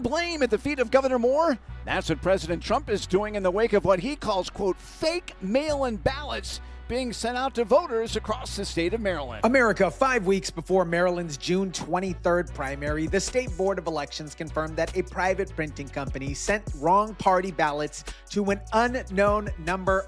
blame at the feet of Governor Moore? That's what President Trump is doing in the wake of what he calls, quote, fake mail-in ballots being sent out to voters across the state of Maryland. America, 5 weeks before Maryland's June 23rd primary, the State Board of Elections confirmed that a private printing company sent wrong party ballots to an unknown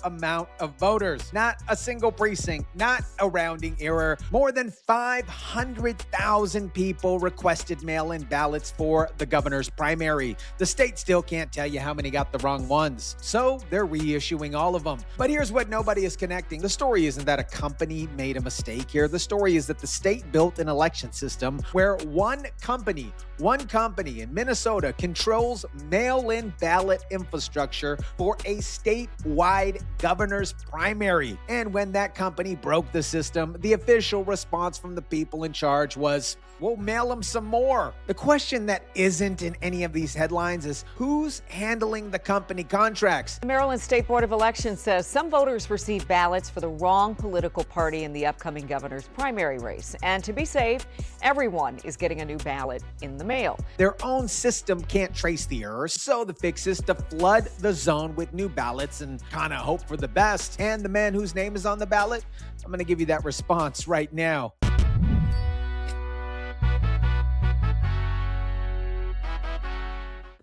amount of voters. Not a single precinct, not a rounding error. More than 500,000 people requested mail-in ballots for the governor's primary. The state still can't tell you how many got the wrong ones, so they're reissuing all of them. But here's what nobody is connecting. The story isn't that a company made a mistake here. The story is that the state built an election system where one company in Minnesota controls mail-in ballot infrastructure for a statewide governor's primary. And when that company broke the system, the official response from the people in charge was, we'll mail them some more. The question that isn't in any of these headlines is who's handling the company contracts? The Maryland State Board of Elections says some voters received ballots for the wrong political party in the upcoming governor's primary race. And to be safe, everyone is getting a new ballot in the mail. Their own system can't trace the errors, so the fix is to flood the zone with new ballots and kind of hope for the best. And the man whose name is on the ballot, I'm going to give you that response right now.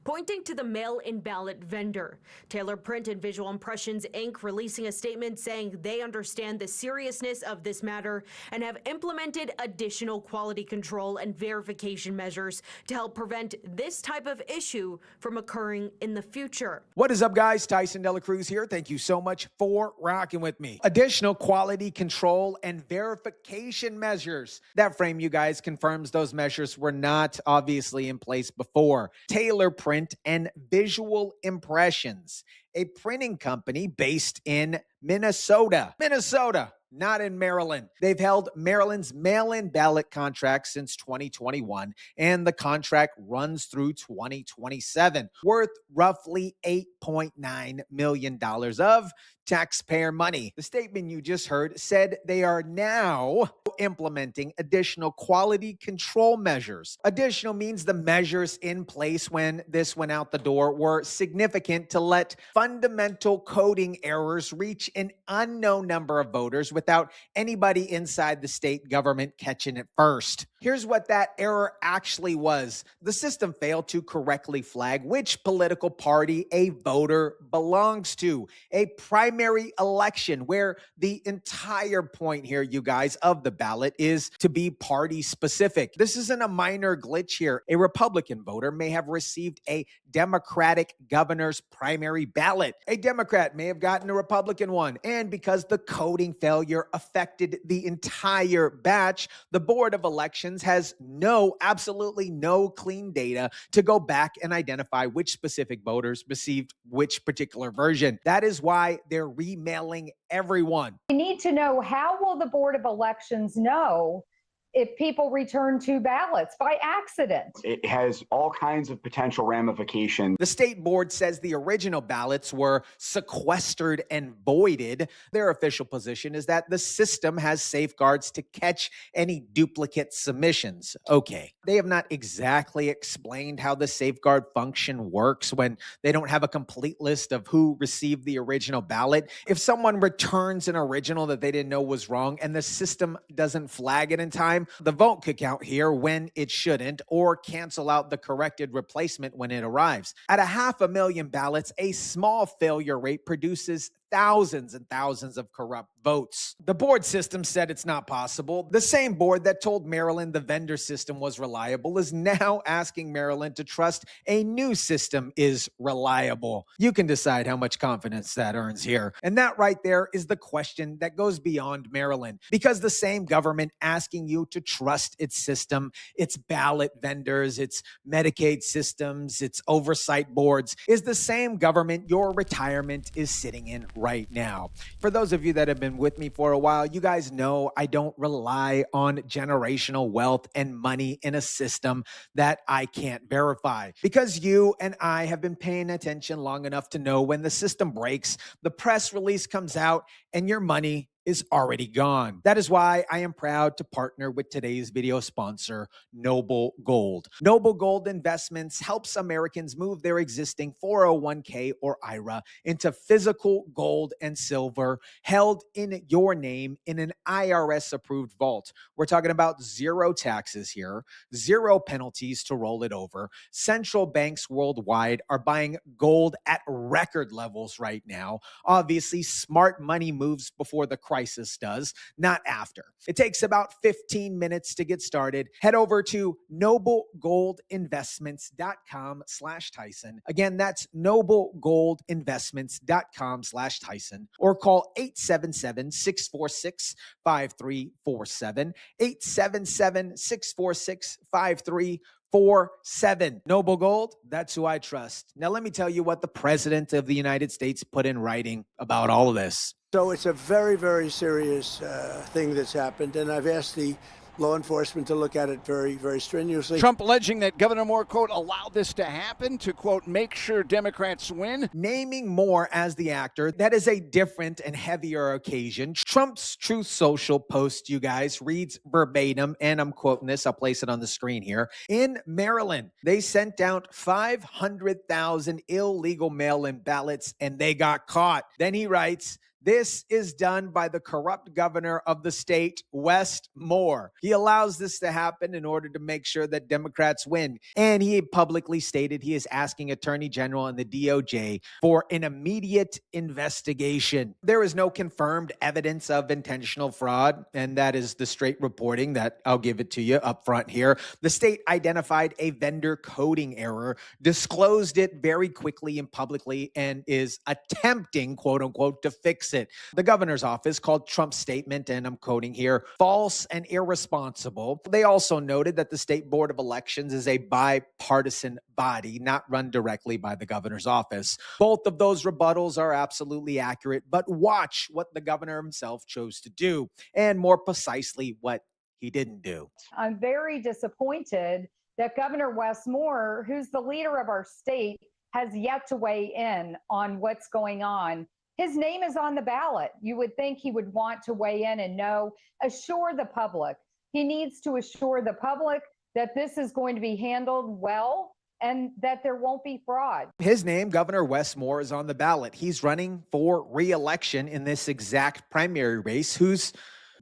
Pointing to the mail-in ballot vendor, Taylor Print and Visual Impressions, Inc. releasing a statement saying they understand the seriousness of this matter and have implemented additional quality control and verification measures to help prevent this type of issue from occurring in the future. What is up, guys? Tyson Dela Cruz here. Thank you so much for rocking with me. Additional quality control and verification measures. That frame, you guys, confirms those measures were not obviously in place before. Taylor Print and Visual Impressions, a printing company based in Minnesota, not in Maryland. They've held Maryland's mail-in ballot contract since 2021, and the contract runs through 2027, worth roughly $8.9 million of taxpayer money. The statement you just heard said they are now implementing additional quality control measures. Additional means the measures in place when this went out the door were significant to let fundamental coding errors reach an unknown number of voters without anybody inside the state government catching it first. Here's what that error actually was. The system failed to correctly flag which political party a voter belongs to. A primary election where the entire point here, you guys, of the ballot is to be party specific. This isn't a minor glitch here. A Republican voter may have received a Democratic governor's primary ballot. A Democrat may have gotten a Republican one. And because the coding failure affected the entire batch, the Board of Elections has absolutely no clean data to go back and identify which specific voters received which particular version. That is why they're remailing everyone. We need to know, how will the Board of Elections know if people return two ballots by accident? It has all kinds of potential ramifications. The state board says the original ballots were sequestered and voided. Their official position is that the system has safeguards to catch any duplicate submissions. Okay, they have not exactly explained how the safeguard function works when they don't have a complete list of who received the original ballot. If someone returns an original that they didn't know was wrong and the system doesn't flag it in time, the vote could count here when it shouldn't, or cancel out the corrected replacement when it arrives. At 500,000 ballots, a small failure rate produces thousands and thousands of corrupt votes. The board system said it's not possible. The same board that told Maryland the vendor system was reliable is now asking Maryland to trust a new system is reliable. You can decide how much confidence that earns here. And that right there is the question that goes beyond Maryland, because the same government asking you to trust its system, its ballot vendors, its Medicaid systems, its oversight boards, is the same government your retirement is sitting in right now. For those of you that have been with me for a while, you guys know I don't rely on generational wealth and money in a system that I can't verify, because you and I have been paying attention long enough to know when the system breaks, the press release comes out, and your money is already gone. That is why I am proud to partner with today's video sponsor, Noble Gold. Noble Gold Investments helps Americans move their existing 401k or IRA into physical gold and silver held in your name in an IRS-approved vault. We're talking about zero taxes here, zero penalties to roll it over. Central banks worldwide are buying gold at record levels right now. Obviously, smart money moves before the crisis does, not after. It takes about 15 minutes to get started. Head over to noblegoldinvestments.com/Tyson. Again, that's noblegoldinvestments.com/Tyson, or call 877-646-5347, 877-646-5347. Noble Gold, that's who I trust. Now, let me tell you what the President of the United States put in writing about all of this. So it's a very, very serious thing that's happened, and I've asked the law enforcement to look at it very, very strenuously. Trump alleging that Governor Moore, quote, allowed this to happen to, quote, make sure Democrats win. Naming Moore as the actor, that is a different and heavier occasion. Trump's Truth Social post, you guys, reads verbatim, and I'm quoting this, I'll place it on the screen here. In Maryland, they sent out 500,000 illegal mail-in ballots, and they got caught. Then he writes, this is done by the corrupt governor of the state, Wes Moore. He allows this to happen in order to make sure that Democrats win. And he publicly stated he is asking Attorney General and the DOJ for an immediate investigation. There is no confirmed evidence of intentional fraud, and that is the straight reporting that I'll give it to you up front here. The state identified a vendor coding error, disclosed it very quickly and publicly, and is attempting, quote unquote, to fix it. The governor's office called Trump's statement, and I'm quoting here, false and irresponsible. They also noted that the State Board of Elections is a bipartisan body, not run directly by the governor's office. Both of those rebuttals are absolutely accurate, but watch what the governor himself chose to do, and more precisely, what he didn't do. I'm very disappointed that Governor Wes Moore, who's the leader of our state, has yet to weigh in on what's going on. His name is on the ballot. You would think he would want to weigh in and assure the public. He needs to assure the public that this is going to be handled well and that there won't be fraud. His name, Governor Wes Moore, is on the ballot. He's running for re-election in this exact primary race, whose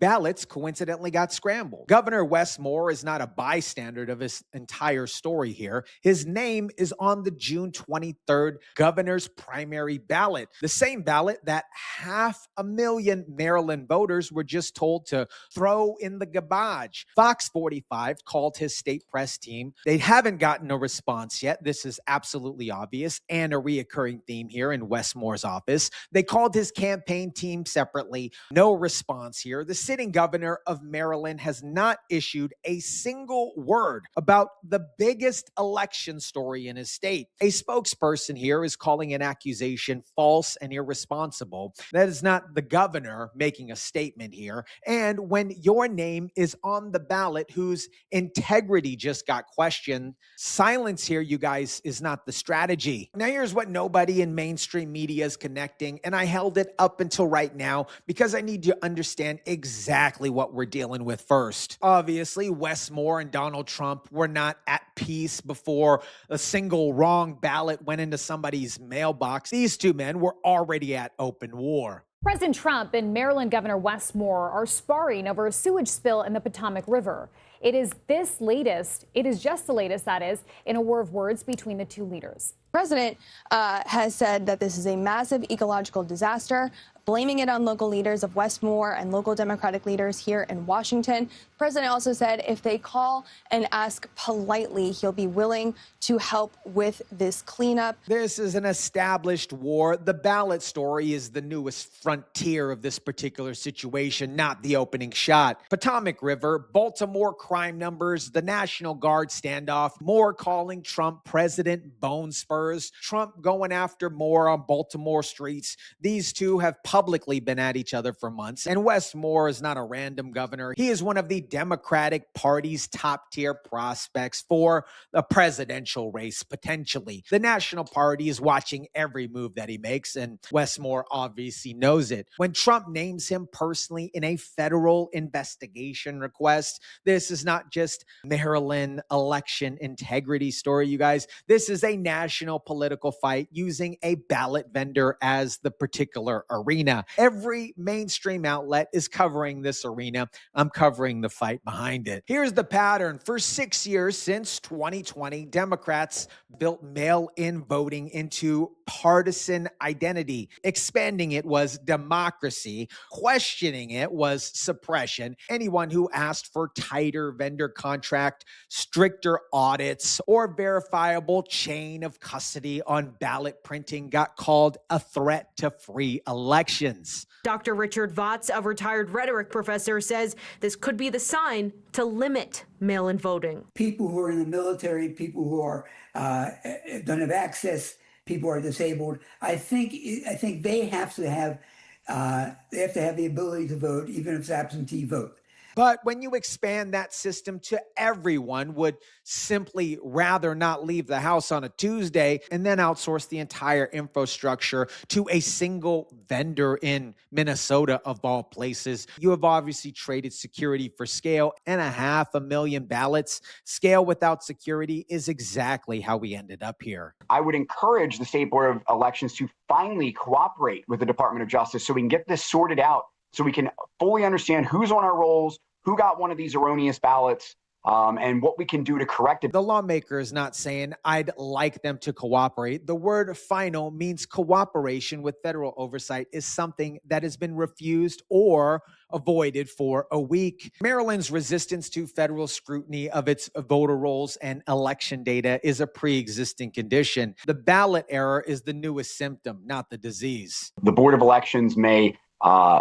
ballots coincidentally got scrambled. Governor Wes Moore is not a bystander of his entire story here. His name is on the June 23rd governor's primary ballot, the same ballot that 500,000 Maryland voters were just told to throw in the garbage. Fox 45 called his state press team. They haven't gotten a response yet. This is absolutely obvious and a reoccurring theme here in Wes Moore's office. They called his campaign team separately. No response here. The sitting governor of Maryland has not issued a single word about the biggest election story in his state. A spokesperson here is calling an accusation false and irresponsible. That is not the governor making a statement here. And when your name is on the ballot whose integrity just got questioned, silence here, you guys, is not the strategy. Now, here's what nobody in mainstream media is connecting, and I held it up until right now because I need you to understand exactly what we're dealing with first. Obviously, Wes Moore and Donald Trump were not at peace before a single wrong ballot went into somebody's mailbox. These two men were already at open war. President Trump and Maryland Governor Wes Moore are sparring over a sewage spill in the Potomac River. It is just the latest, that is, in a war of words between the two leaders. The president has said that this is a massive ecological disaster, blaming it on local leaders of Wes Moore and local Democratic leaders here in Washington. The president also said if they call and ask politely, he'll be willing to help with this cleanup. This is an established war. The ballot story is the newest frontier of this particular situation, not the opening shot. Potomac River, Baltimore crime numbers, the National Guard standoff, Moore calling Trump President Bone Spurs, Trump going after Moore on Baltimore streets. These two have publicly been at each other for months, and Wes Moore is not a random governor. He is one of the Democratic Party's top-tier prospects for the presidential race, potentially. The National Party is watching every move that he makes, and Wes Moore obviously knows it. When Trump names him personally in a federal investigation request, this is not just Maryland election integrity story, you guys. This is a national political fight using a ballot vendor as the particular arena. Every mainstream outlet is covering this arena. I'm covering the fight behind it. Here's the pattern. For 6 years since 2020, Democrats built mail-in voting into partisan identity. Expanding it was democracy. Questioning it was suppression. Anyone who asked for tighter vendor contract, stricter audits, or verifiable chain of custody on ballot printing got called a threat to free elections. Dr. Richard Vatz, a retired rhetoric professor, says this could be the sign to limit mail-in voting. People who are in the military, people who are don't have access, people who are disabled. I think they have to have the ability to vote, even if it's absentee vote. But when you expand that system to everyone would simply rather not leave the house on a Tuesday and then outsource the entire infrastructure to a single vendor in Minnesota, of all places. You have obviously traded security for scale, and 500,000 ballots. Scale without security is exactly how we ended up here. I would encourage the State Board of Elections to finally cooperate with the Department of Justice so we can get this sorted out, so we can fully understand who's on our rolls, who got one of these erroneous ballots, and what we can do to correct it. The lawmaker is not saying I'd like them to cooperate. The word final means cooperation with federal oversight is something that has been refused or avoided for a week. Maryland's resistance to federal scrutiny of its voter rolls and election data is a pre-existing condition. The ballot error is the newest symptom, not the disease. The Board of Elections may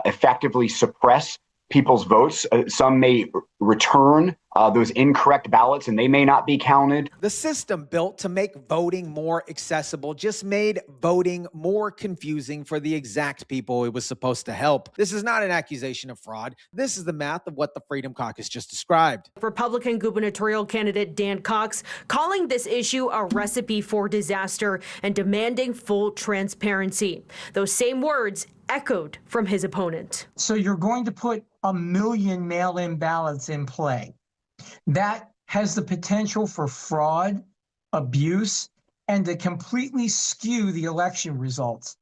effectively suppress people's votes. Some may return those incorrect ballots, and they may not be counted. The system built to make voting more accessible just made voting more confusing for the exact people it was supposed to help. This is not an accusation of fraud. This is the math of what the Freedom Caucus just described. Republican gubernatorial candidate Dan Cox calling this issue a recipe for disaster and demanding full transparency. Those same words echoed from his opponent. So you're going to put 1 million mail-in ballots in play. That has the potential for fraud, abuse, and to completely skew the election results.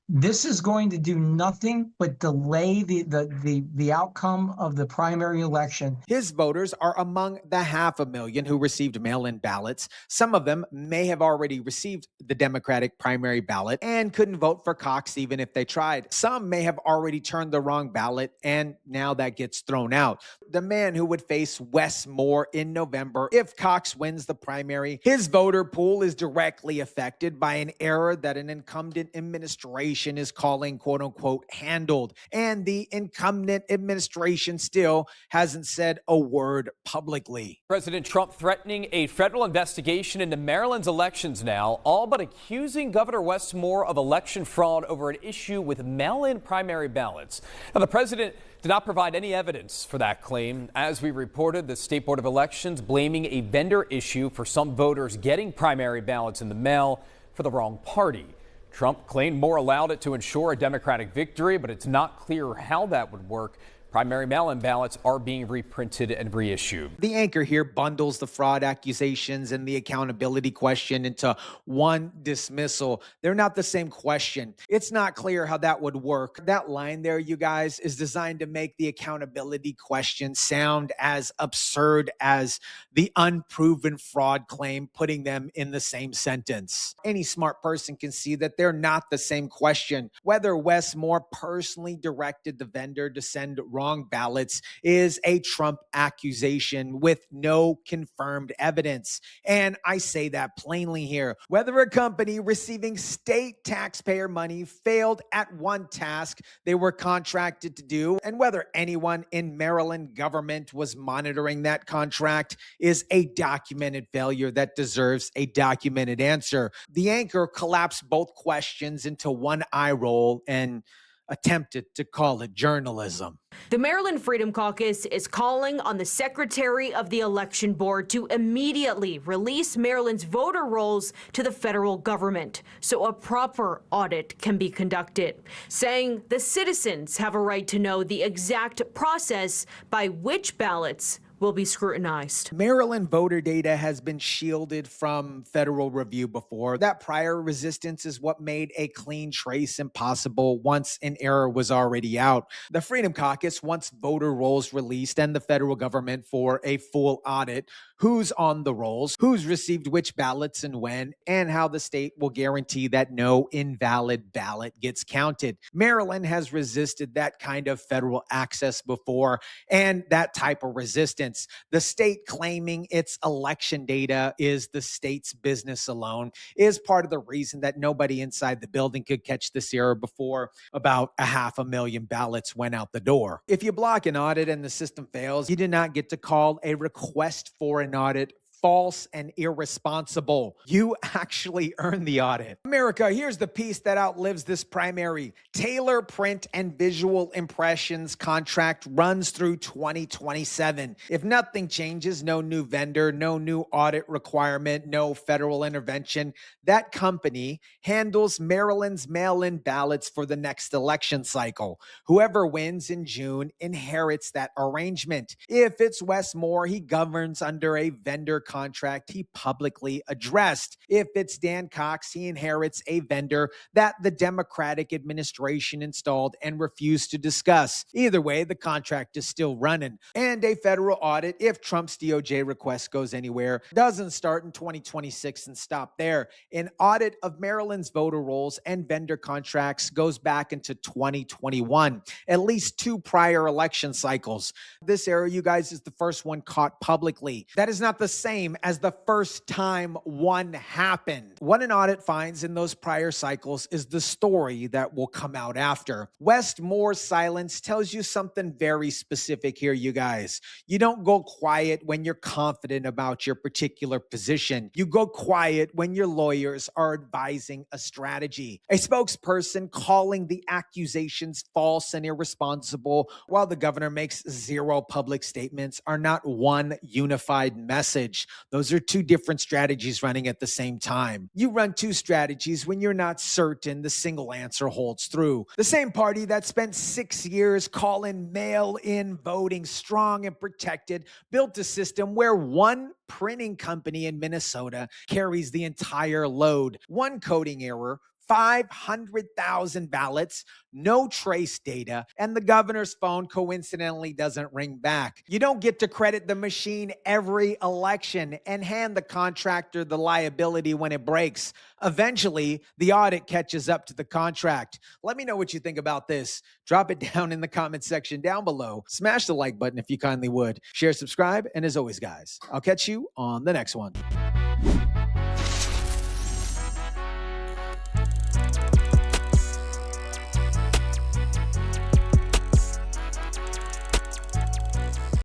This is going to do nothing but delay the outcome of the primary election. His voters are among the 500,000 who received mail-in ballots. Some of them may have already received the Democratic primary ballot and couldn't vote for Cox even if they tried. Some may have already turned the wrong ballot, and now that gets thrown out. The man who would face Wes Moore in November if Cox wins the primary, his voter pool is directly affected by an error that an incumbent administration is calling quote unquote handled. And the incumbent administration still hasn't said a word publicly. President Trump threatening a federal investigation into Maryland's elections now, all but accusing Governor Wes Moore of election fraud over an issue with mail-in primary ballots. Now, the president did not provide any evidence for that claim. As we reported, the State Board of Elections blaming a vendor issue for some voters getting primary ballots in the mail for the wrong party. Trump claimed Moore allowed it to ensure a Democratic victory, but it's not clear how that would work. Primary mail-in ballots are being reprinted and reissued. The anchor here bundles the fraud accusations and the accountability question into one dismissal. They're not the same question. It's not clear how that would work. That line there, you guys, is designed to make the accountability question sound as absurd as the unproven fraud claim, putting them in the same sentence. Any smart person can see that they're not the same question. Whether Wes Moore personally directed the vendor to send wrong wrong ballots is a Trump accusation with no confirmed evidence. And I say that plainly here. Whether a company receiving state taxpayer money failed at one task they were contracted to do, and whether anyone in Maryland government was monitoring that contract is a documented failure that deserves a documented answer. The anchor collapsed both questions into one eye roll and attempted to call it journalism. The Maryland Freedom Caucus is calling on the Secretary of the Election Board to immediately release Maryland's voter rolls to the federal government so a proper audit can be conducted, saying the citizens have a right to know the exact process by which ballots will be scrutinized. Maryland voter data has been shielded from federal review before. That prior resistance is what made a clean trace impossible once an error was already out. The Freedom Caucus wants voter rolls released and the federal government for a full audit. Who's on the rolls, who's received which ballots and when, and how the state will guarantee that no invalid ballot gets counted. Maryland has resisted that kind of federal access before, and that type of resistance, the state claiming its election data is the state's business alone, is part of the reason that nobody inside the building could catch this error before about 500,000 ballots went out the door. If you block an audit and the system fails, you do not get to call a request for an audit false and irresponsible. You actually earn the audit. America, here's the piece that outlives this primary. Taylor Print and Visual Impressions contract runs through 2027. If nothing changes, no new vendor, no new audit requirement, no federal intervention, that company handles Maryland's mail-in ballots for the next election cycle. Whoever wins in June inherits that arrangement. If it's Wes Moore, he governs under a vendor contract he publicly addressed. If it's Dan Cox, he inherits a vendor that the Democratic administration installed and refused to discuss. Either way, the contract is still running. And a federal audit, if Trump's DOJ request goes anywhere, doesn't start in 2026 and stop there. An audit of Maryland's voter rolls and vendor contracts goes back into 2021, at least 2 prior election cycles. This error, you guys, is the first one caught publicly. That is not the same as the first time one happened. What an audit finds in those prior cycles is the story that will come out after. Wes Moore's silence tells you something very specific here, you guys. You don't go quiet when you're confident about your particular position. You go quiet when your lawyers are advising a strategy. A spokesperson calling the accusations false and irresponsible while the governor makes 0 public statements are not one unified message. Those are 2 different strategies running at the same time. You run 2 strategies when you're not certain the single answer holds through. The same party that spent 6 years calling mail-in voting strong and protected built a system where one printing company in Minnesota carries the entire load. One coding error, 500,000 ballots, no trace data, and the governor's phone coincidentally doesn't ring back. You don't get to credit the machine every election and hand the contractor the liability when it breaks. Eventually, the audit catches up to the contract. Let me know what you think about this. Drop it down in the comment section down below. Smash the like button if you kindly would. Share, subscribe, and as always, guys, I'll catch you on the next one.